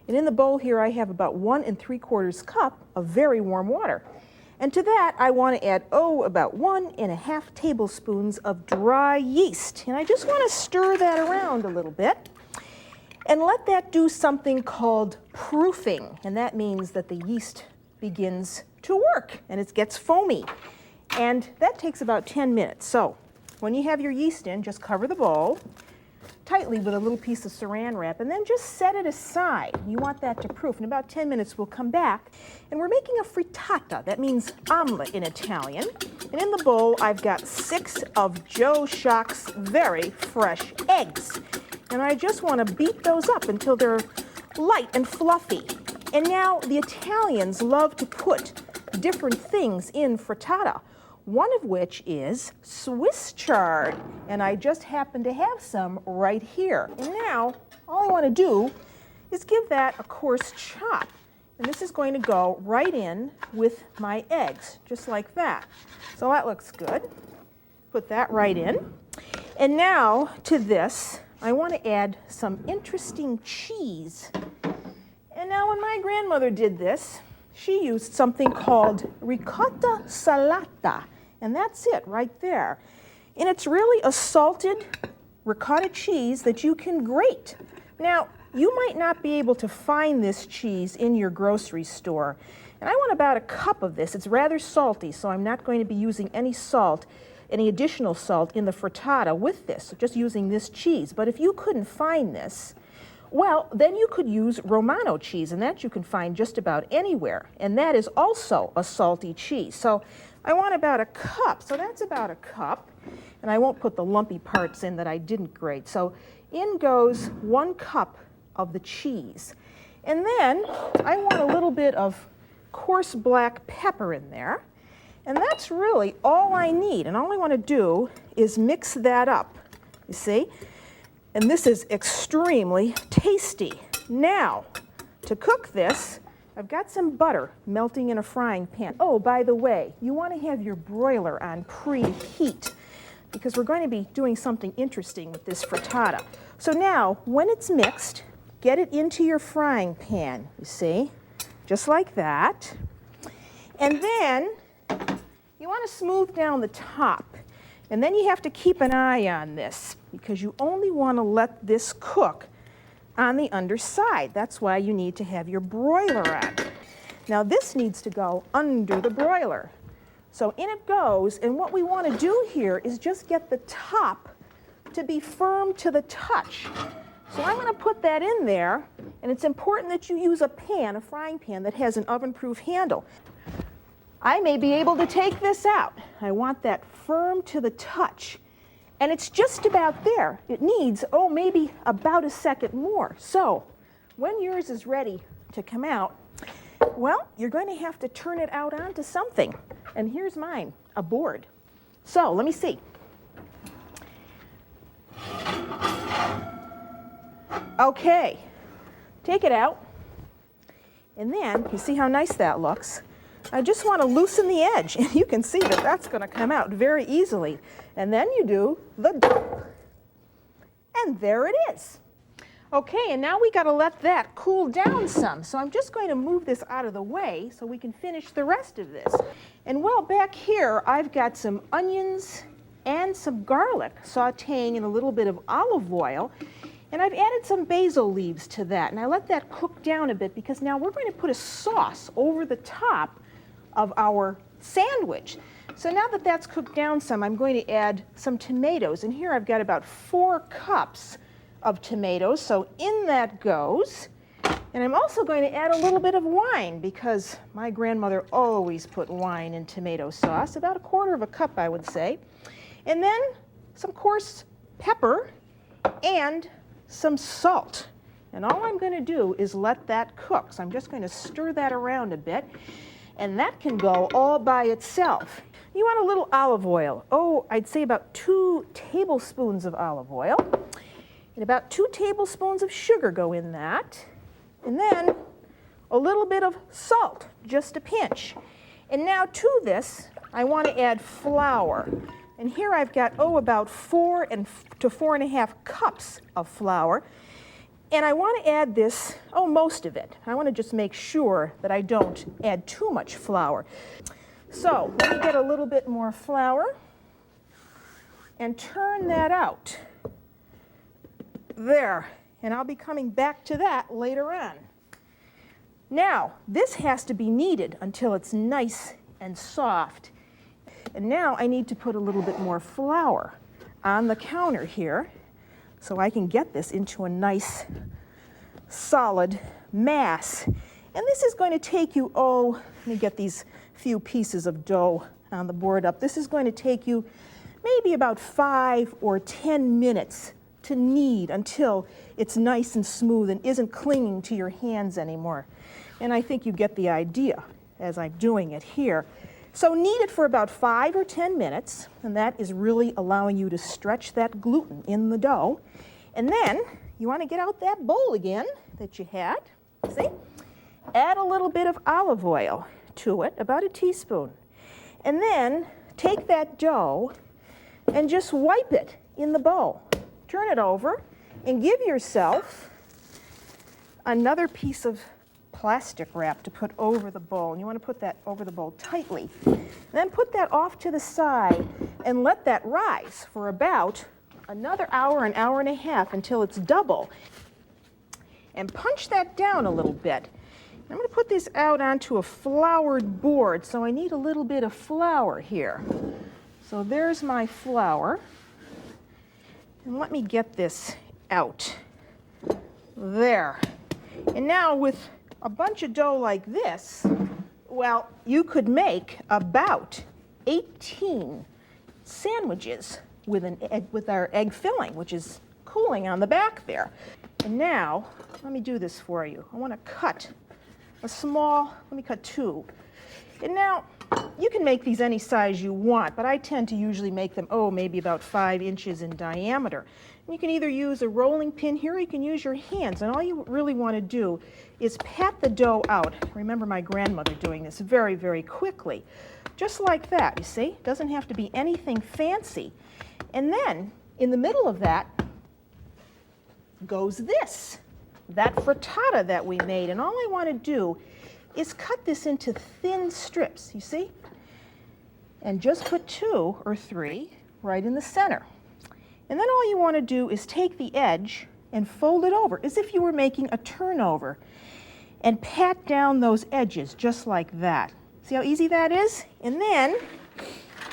And in the bowl here I have about 1 3/4 cup of very warm water. And to that I want to add, about 1 1/2 tablespoons of dry yeast. And I just want to stir that around a little bit and let that do something called proofing. And that means that the yeast begins to work and it gets foamy. And that takes about 10 minutes. So when you have your yeast in, just cover the bowl tightly with a little piece of saran wrap and then just set it aside. You want that to proof. In about 10 minutes we'll come back and we're making a frittata. That means omelet in Italian. And in the bowl I've got 6 of Joe Shock's very fresh eggs. And I just want to beat those up until they're light and fluffy. And now the Italians love to put different things in frittata, one of which is Swiss chard. And I just happen to have some right here. And now all I want to do is give that a coarse chop. And this is going to go right in with my eggs, just like that. So that looks good. Put that right in. And now to this, I want to add some interesting cheese. And now when my grandmother did this, she used something called ricotta salata. And that's it right there. And it's really a salted ricotta cheese that you can grate. Now, you might not be able to find this cheese in your grocery store. And I want about a cup of this. It's rather salty, so I'm not going to be using any salt, any additional salt in the frittata with this, just using this cheese. But if you couldn't find this, well, then you could use Romano cheese, and that you can find just about anywhere. And that is also a salty cheese. So I want about a cup, so that's about a cup. And I won't put the lumpy parts in that I didn't grate. So in goes 1 cup of the cheese. And then I want a little bit of coarse black pepper in there. And that's really all I need. And all I want to do is mix that up, you see? And this is extremely tasty. Now, to cook this, I've got some butter melting in a frying pan. Oh, by the way, you want to have your broiler on preheat because we're going to be doing something interesting with this frittata. So now, when it's mixed, get it into your frying pan, you see, just like that. And then you want to smooth down the top. And then you have to keep an eye on this because you only want to let this cook on the underside. That's why you need to have your broiler on. Now this needs to go under the broiler. So in it goes, and what we want to do here is just get the top to be firm to the touch. So I'm going to put that in there, and it's important that you use a pan, a frying pan, that has an oven-proof handle. I may be able to take this out. I want that firm to the touch. And it's just about there. It needs, maybe about a second more. So when yours is ready to come out, well, you're going to have to turn it out onto something. And here's mine, a board. So let me see. Okay, take it out. And then, you see how nice that looks? I just want to loosen the edge, and you can see that that's going to come out very easily. And then you do the dump. And there it is. Okay, and now we got to let that cool down some. So I'm just going to move this out of the way so we can finish the rest of this. And well, back here I've got some onions and some garlic sauteing in a little bit of olive oil. And I've added some basil leaves to that. And I let that cook down a bit because now we're going to put a sauce over the top of our sandwich. So now that that's cooked down some, I'm going to add some tomatoes. And here I've got about 4 cups of tomatoes. So in that goes. And I'm also going to add a little bit of wine because my grandmother always put wine in tomato sauce, about 1/4 cup, I would say. And then some coarse pepper and some salt. And all I'm going to do is let that cook. So I'm just going to stir that around a bit. And that can go all by itself. You want a little olive oil. I'd say about 2 tablespoons of olive oil. And about 2 tablespoons of sugar go in that. And then a little bit of salt, just a pinch. And now to this, I want to add flour. And here I've got, about 4 to 4.5 cups of flour. And I want to add this, most of it. I want to just make sure that I don't add too much flour. So let me get a little bit more flour and turn that out. There. And I'll be coming back to that later on. Now, this has to be kneaded until it's nice and soft. And now I need to put a little bit more flour on the counter here so I can get this into a nice solid mass. And this is going to take you, let me get these few pieces of dough on the board up. This is going to take you maybe about 5 or 10 minutes to knead until it's nice and smooth and isn't clinging to your hands anymore. And I think you get the idea as I'm doing it here. So knead it for about 5 or 10 minutes, and that is really allowing you to stretch that gluten in the dough. And then you want to get out that bowl again that you had, see? Add a little bit of olive oil to it, about a teaspoon. And then take that dough and just wipe it in the bowl. Turn it over and give yourself another piece of plastic wrap to put over the bowl. And you want to put that over the bowl tightly. Then put that off to the side and let that rise for about another hour, an hour and a half until it's double. And punch that down a little bit. I'm going to put this out onto a floured board, so I need a little bit of flour here. So there's my flour. And let me get this out. There. And now with a bunch of dough like this, well, you could make about 18 sandwiches with our egg filling, which is cooling on the back there. And now, let me do this for you. I want to cut let me cut 2. And now, you can make these any size you want, but I tend to usually make them, maybe about 5 inches in diameter. And you can either use a rolling pin here, or you can use your hands. And all you really want to do is pat the dough out. I remember my grandmother doing this very, very quickly. Just like that, you see? It doesn't have to be anything fancy. And then, in the middle of that, goes this, that frittata that we made. And all I want to do is cut this into thin strips, you see? And just put 2 or 3 right in the center. And then all you want to do is take the edge and fold it over as if you were making a turnover and pat down those edges just like that. See how easy that is? And then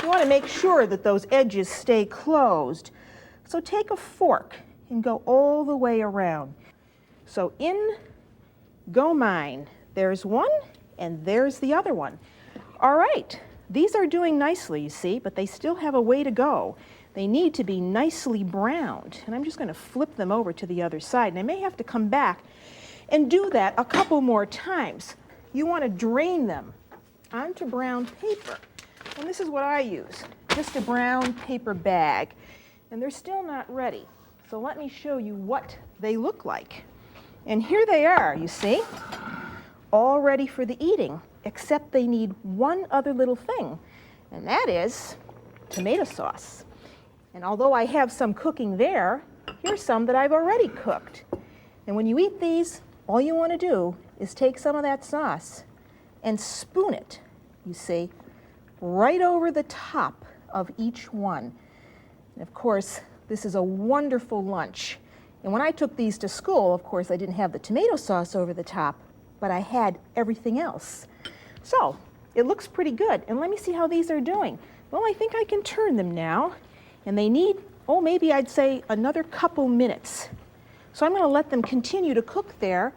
you want to make sure that those edges stay closed. So take a fork and go all the way around. So in go mine. There's one, and there's the other one. All right, these are doing nicely, you see, but they still have a way to go. They need to be nicely browned, and I'm just going to flip them over to the other side, and I may have to come back and do that a couple more times. You want to drain them onto brown paper, and this is what I use, just a brown paper bag, and they're still not ready. So let me show you what they look like. And here they are, you see, all ready for the eating, except they need one other little thing, and that is tomato sauce. And although I have some cooking there, here's some that I've already cooked. And when you eat these, all you want to do is take some of that sauce and spoon it, you see, right over the top of each one. And of course, this is a wonderful lunch. And when I took these to school, of course, I didn't have the tomato sauce over the top, but I had everything else. So it looks pretty good. And let me see how these are doing. Well, I think I can turn them now. And they need, maybe I'd say another couple minutes. So I'm going to let them continue to cook there.